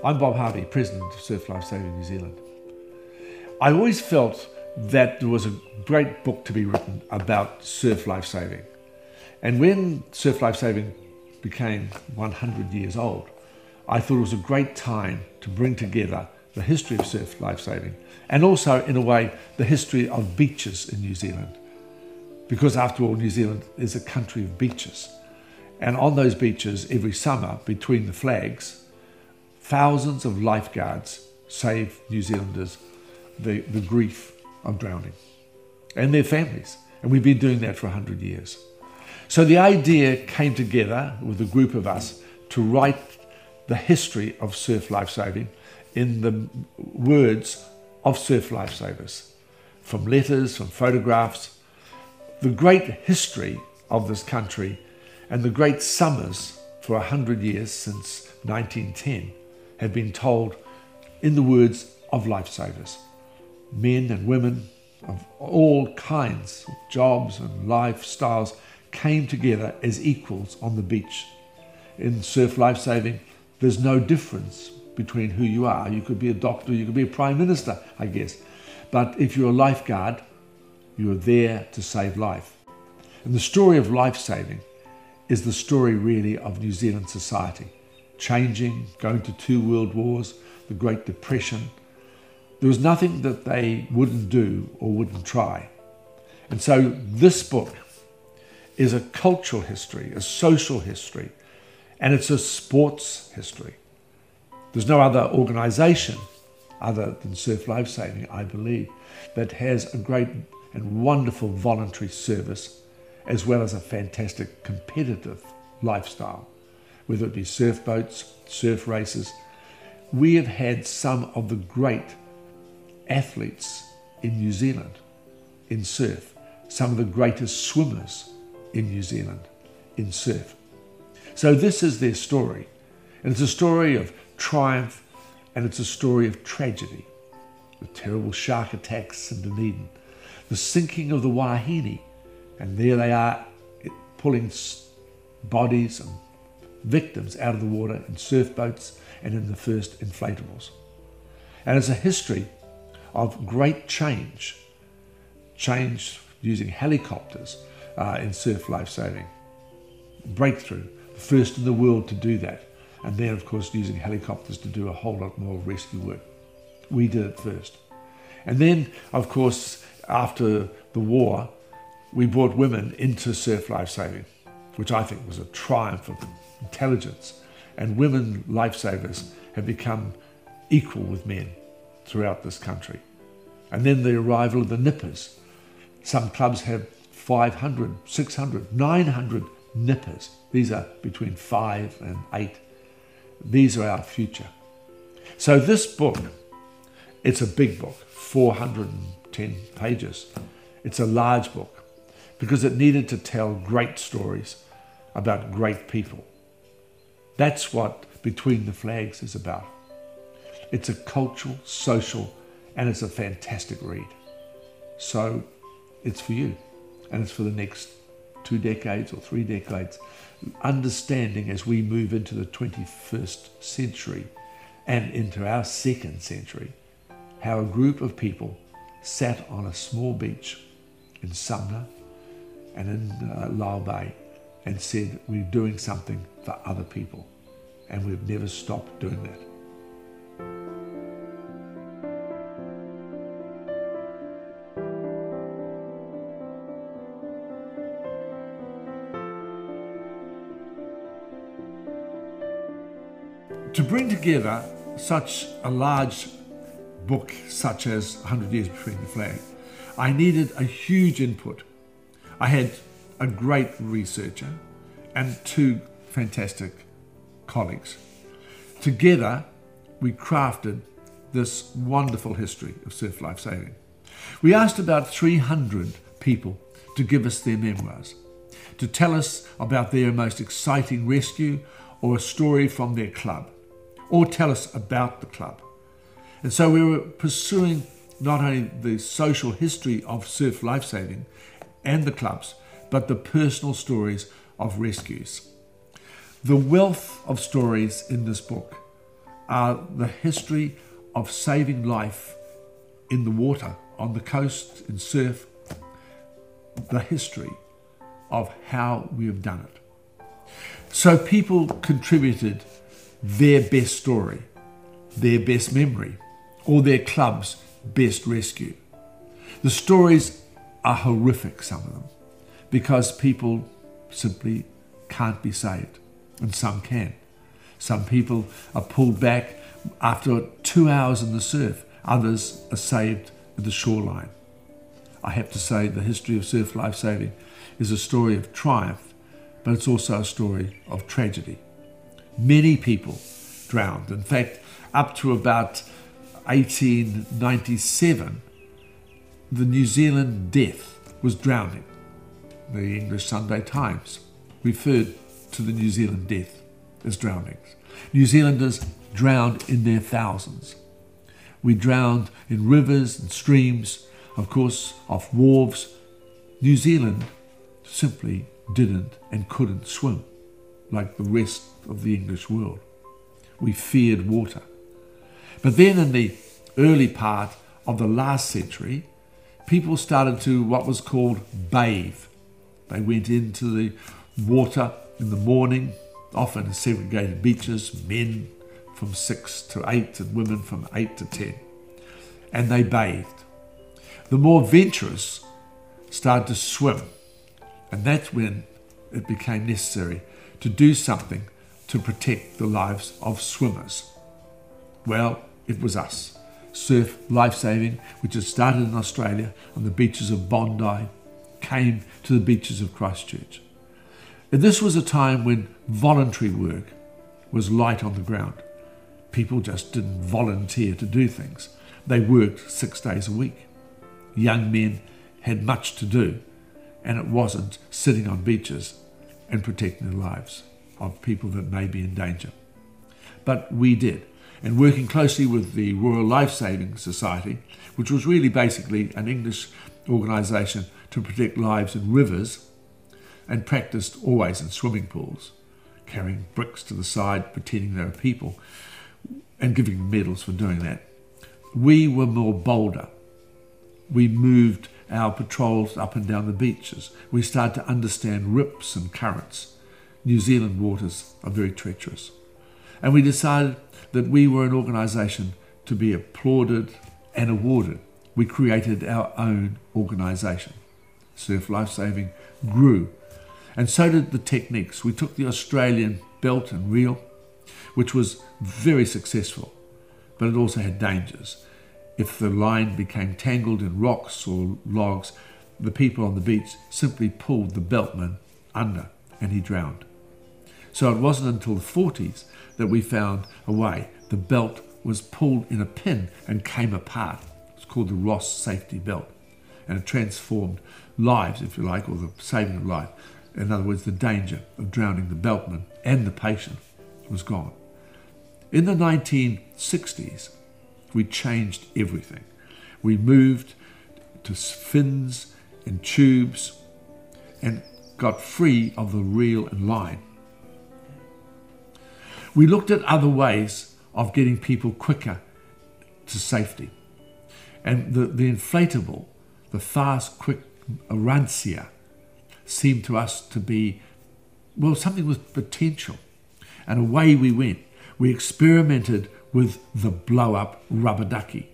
I'm Bob Harvey, President of Surf Lifesaving New Zealand. I always felt that there was a great book to be written about surf lifesaving. And when Surf Lifesaving became 100 years old, I thought it was a great time to bring together the history of surf lifesaving and also, in a way, the history of beaches in New Zealand. Because after all, New Zealand is a country of beaches. And on those beaches, every summer, between the flags, thousands of lifeguards save New Zealanders the grief of drowning and their families. And we've been doing that for 100 years. So the idea came together with a group of us to write the history of surf lifesaving in the words of surf lifesavers, from letters, from photographs, the great history of this country and the great summers for 100 years since 1910 have been told in the words of lifesavers. Men and women of all kinds of jobs and lifestyles came together as equals on the beach. In surf lifesaving, there's no difference between who you are. You could be a doctor, you could be a prime minister, I guess. But if you're a lifeguard, you are there to save life. And the story of lifesaving is the story really of New Zealand society. Changing, going to 2 world wars, the Great Depression. There was nothing that they wouldn't do or wouldn't try. And so this book is a cultural history, a social history, and it's a sports history. There's no other organisation other than Surf Lifesaving, I believe, that has a great and wonderful voluntary service as well as a fantastic competitive lifestyle. Whether it be surf boats, surf races. We have had some of the great athletes in New Zealand in surf, some of the greatest swimmers in New Zealand in surf. So this is their story, and it's a story of triumph and it's a story of tragedy. The terrible shark attacks in Dunedin, the sinking of the Wahine, and there they are pulling bodies and victims out of the water in surf boats and in the first inflatables. And it's a history of great change using helicopters in surf lifesaving. Breakthrough, the first in the world to do that. And then, of course, using helicopters to do a whole lot more rescue work. We did it first. And then, of course, after the war, we brought women into surf lifesaving, which I think was a triumph of intelligence. And women lifesavers have become equal with men throughout this country. And then the arrival of the nippers. Some clubs have 500, 600, 900 nippers. These are between 5 and 8. These are our future. So this book, it's a big book, 410 pages. It's a large book because it needed to tell great stories about great people. That's what Between the Flags is about. It's a cultural, social, and it's a fantastic read. So it's for you, and it's for the next 2 decades or 3 decades, understanding as we move into the 21st century and into our 2nd century, how a group of people sat on a small beach in Sumner and in Lau Bay and said, we're doing something for other people. And we've never stopped doing that. To bring together such a large book, such as 100 Years Between the Flag, I needed a huge input. I had a great researcher and 2 fantastic colleagues. Together, we crafted this wonderful history of surf lifesaving. We asked about 300 people to give us their memoirs, to tell us about their most exciting rescue or a story from their club, or tell us about the club. And so we were pursuing not only the social history of surf lifesaving and the clubs, but the personal stories of rescues. The wealth of stories in this book are the history of saving life in the water, on the coast, in surf, the history of how we have done it. So people contributed their best story, their best memory, or their club's best rescue. The stories are horrific, some of them, because people simply can't be saved, and some can. Some people are pulled back after 2 hours in the surf. Others are saved at the shoreline. I have to say the history of surf lifesaving is a story of triumph, but it's also a story of tragedy. Many people drowned. In fact, up to about 1897, the New Zealand death was drowning. The English Sunday Times referred to the New Zealand death as drownings. New Zealanders drowned in their thousands. We drowned in rivers and streams, of course, off wharves. New Zealand simply didn't and couldn't swim like the rest of the English world. We feared water. But then in the early part of the last century, people started to what was called bathe. They went into the water in the morning, often in segregated beaches, men from 6 to 8 and women from 8 to 10. And they bathed. The more venturous started to swim. And that's when it became necessary to do something to protect the lives of swimmers. Well, it was us. Surf Lifesaving, which had started in Australia on the beaches of Bondi, came to the beaches of Christchurch. And this was a time when voluntary work was light on the ground. People just didn't volunteer to do things. They worked 6 days a week. Young men had much to do, and it wasn't sitting on beaches and protecting the lives of people that may be in danger. But we did. And working closely with the Royal Lifesaving Society, which was really basically an English organisation to protect lives in rivers, and practiced always in swimming pools, carrying bricks to the side, pretending they were people, and giving them medals for doing that. We were more bolder. We moved our patrols up and down the beaches. We started to understand rips and currents. New Zealand waters are very treacherous. And we decided that we were an organisation to be applauded and awarded. We created our own organisation. Surf Lifesaving grew, and so did the techniques. We took the Australian belt and reel, which was very successful, but it also had dangers. If the line became tangled in rocks or logs, the people on the beach simply pulled the beltman under and he drowned. So it wasn't until the 40s that we found a way. The belt was pulled in a pin and came apart. It's called the Ross safety belt. And it transformed lives, if you like, or the saving of life. In other words, the danger of drowning the beltman and the patient was gone. In the 1960s, we changed everything. We moved to fins and tubes and got free of the reel and line. We looked at other ways of getting people quicker to safety. And the inflatable, the fast, quick Arancia seemed to us to be, well, something with potential. And away we went. We experimented with the blow-up rubber ducky.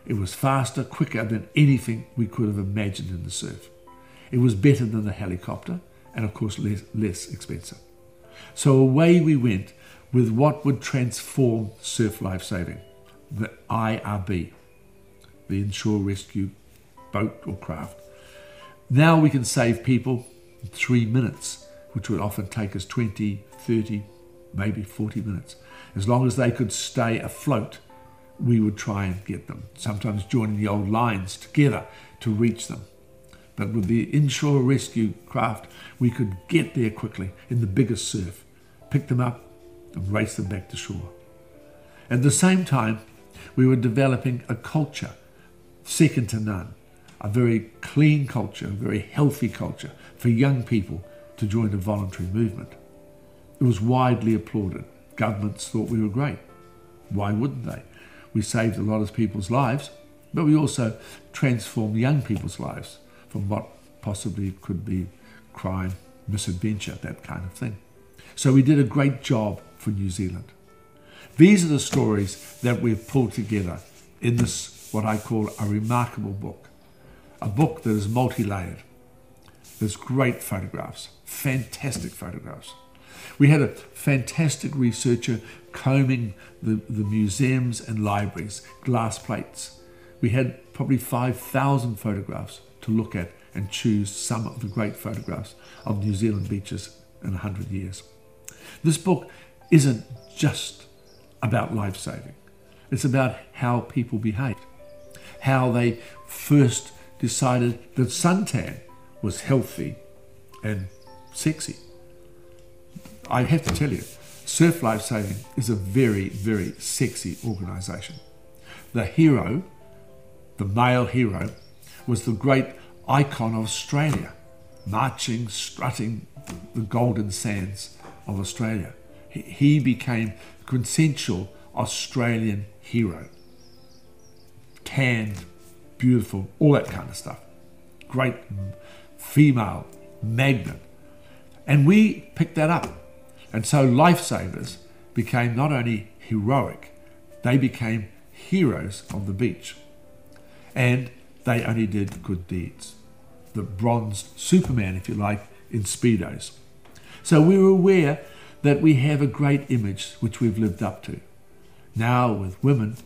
It was faster, quicker than anything we could have imagined in the surf. It was better than the helicopter and, of course, less expensive. So away we went with what would transform surf lifesaving, the IRB, the Inshore Rescue Boat or Craft. Now we can save people in 3 minutes, which would often take us 20, 30, maybe 40 minutes. As long as they could stay afloat, we would try and get them, sometimes joining the old lines together to reach them. But with the inshore rescue craft, we could get there quickly in the biggest surf, pick them up and race them back to shore. At the same time, we were developing a culture second to none, a very clean culture, a very healthy culture for young people to join a voluntary movement. It was widely applauded. Governments thought we were great. Why wouldn't they? We saved a lot of people's lives, but we also transformed young people's lives from what possibly could be crime, misadventure, that kind of thing. So we did a great job for New Zealand. These are the stories that we've pulled together in this, what I call a remarkable book. A book that is multi-layered. There's great photographs, fantastic photographs. We had a fantastic researcher combing the museums and libraries, glass plates. We had probably 5,000 photographs to look at and choose some of the great photographs of New Zealand beaches in 100 years. This book isn't just about life-saving. It's about how people behaved, how they first decided that suntan was healthy and sexy. I have to tell you, Surf Lifesaving is a very, very sexy organisation. The hero, the male hero, was the great icon of Australia, marching, strutting the golden sands of Australia. He became quintessential Australian hero. Tanned, beautiful, all that kind of stuff. Great female magnet. And we picked that up. And so lifesavers became not only heroic, they became heroes of the beach. And they only did good deeds. The bronzed Superman, if you like, in Speedos. So we were aware that we have a great image which we've lived up to. Now with women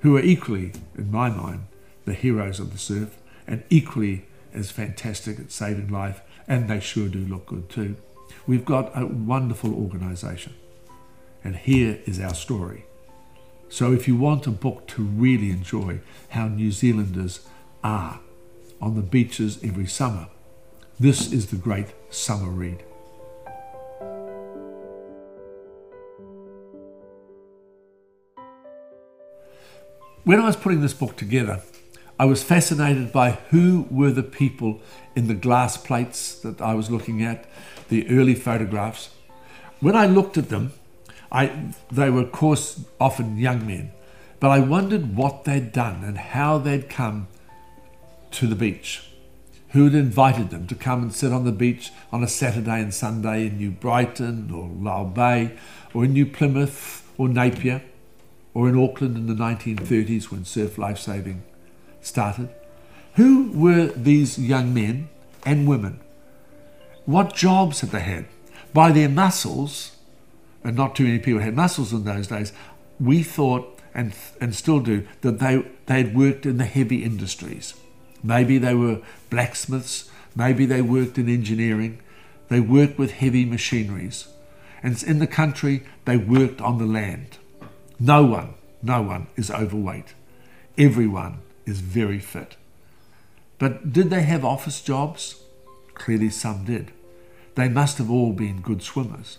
who are equally, in my mind, the heroes of the surf and equally as fantastic at saving life, and they sure do look good too. We've got a wonderful organisation. And here is our story. So if you want a book to really enjoy how New Zealanders are on the beaches every summer, this is the great summer read. When I was putting this book together, I was fascinated by who were the people in the glass plates that I was looking at, the early photographs. When I looked at them, they were, of course, often young men, but I wondered what they'd done and how they'd come to the beach. Who had invited them to come and sit on the beach on a Saturday and Sunday in New Brighton or Lyall Bay or in New Plymouth or Napier or in Auckland in the 1930s when Surf Lifesaving started. Who were these young men and women? What jobs had they had? By their muscles, and not too many people had muscles in those days, we thought, and still do, that they had worked in the heavy industries. Maybe they were blacksmiths, maybe they worked in engineering, they worked with heavy machineries. And in the country, they worked on the land. No one is overweight. Everyone is very fit. But did they have office jobs? Clearly some did. They must have all been good swimmers.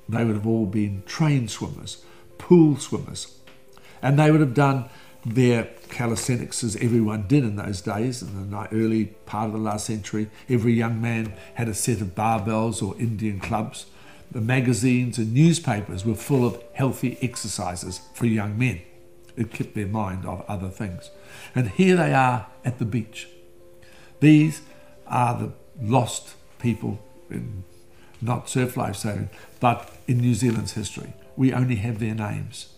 They would have all been trained swimmers, pool swimmers. And they would have done their calisthenics as everyone did in those days. In the early part of the last century, every young man had a set of barbells or Indian clubs. The magazines and newspapers were full of healthy exercises for young men. It kept their mind off other things. And here they are at the beach. These are the lost people in not Surf Lifesaving, but in New Zealand's history. We only have their names.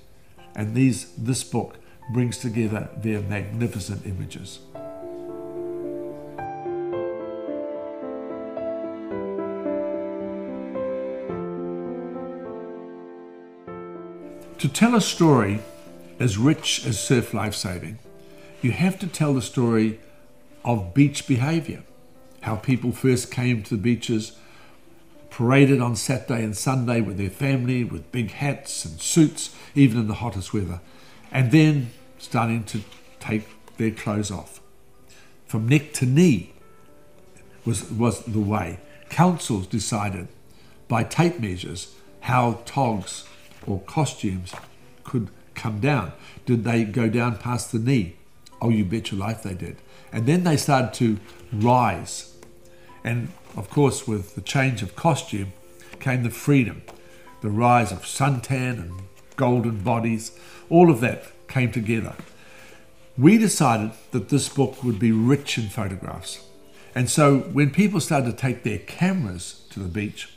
And this book brings together their magnificent images. To tell a story as rich as Surf Lifesaving, you have to tell the story of beach behaviour, how people first came to the beaches, paraded on Saturday and Sunday with their family, with big hats and suits, even in the hottest weather, and then starting to take their clothes off. From neck to knee was the way. Councils decided by tape measures how togs or costumes could come down. Did they go down past the knee? Oh, you bet your life they did. And then they started to rise. And of course, with the change of costume came the freedom, the rise of suntan and golden bodies, all of that came together. We decided that this book would be rich in photographs. And so when people started to take their cameras to the beach,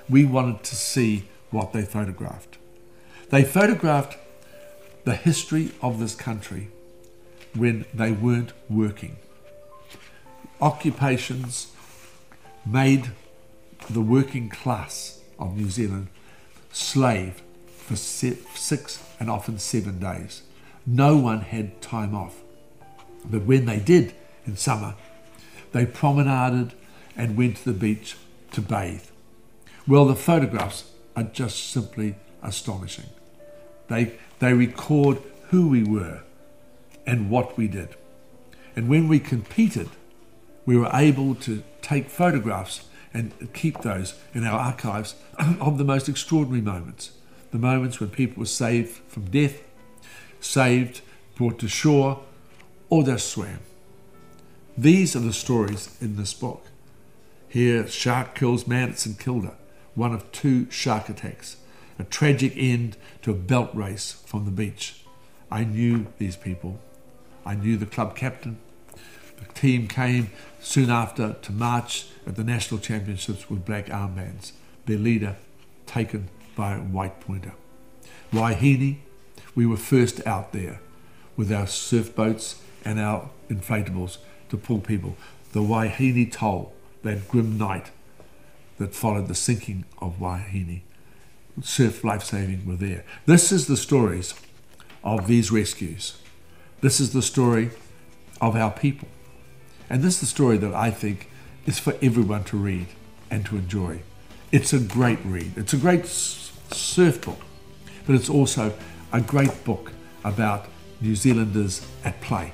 we wanted to see what they photographed. They photographed the history of this country when they weren't working. Occupations made the working class of New Zealand slave for 6 and often 7 days. No one had time off. But when they did in summer, they promenaded and went to the beach to bathe. Well, the photographs are just simply astonishing. They record who we were and what we did. And when we competed, we were able to take photographs and keep those in our archives of the most extraordinary moments. The moments when people were saved from death, saved, brought to shore, or just swam. These are the stories in this book. Here, shark kills man at St Kilda, one of 2 shark attacks, a tragic end to a belt race from the beach. I knew these people. I knew the club captain. The team came soon after to march at the national championships with black armbands, their leader taken by a white pointer. Waihini, we were first out there with our surf boats and our inflatables to pull people. The Waihini toll, that grim night that followed the sinking of Waihini. Surf Lifesaving were there. This is the stories of these rescues. This is the story of our people. And this is the story that I think is for everyone to read and to enjoy. It's a great read. It's a great surf book, but it's also a great book about New Zealanders at play.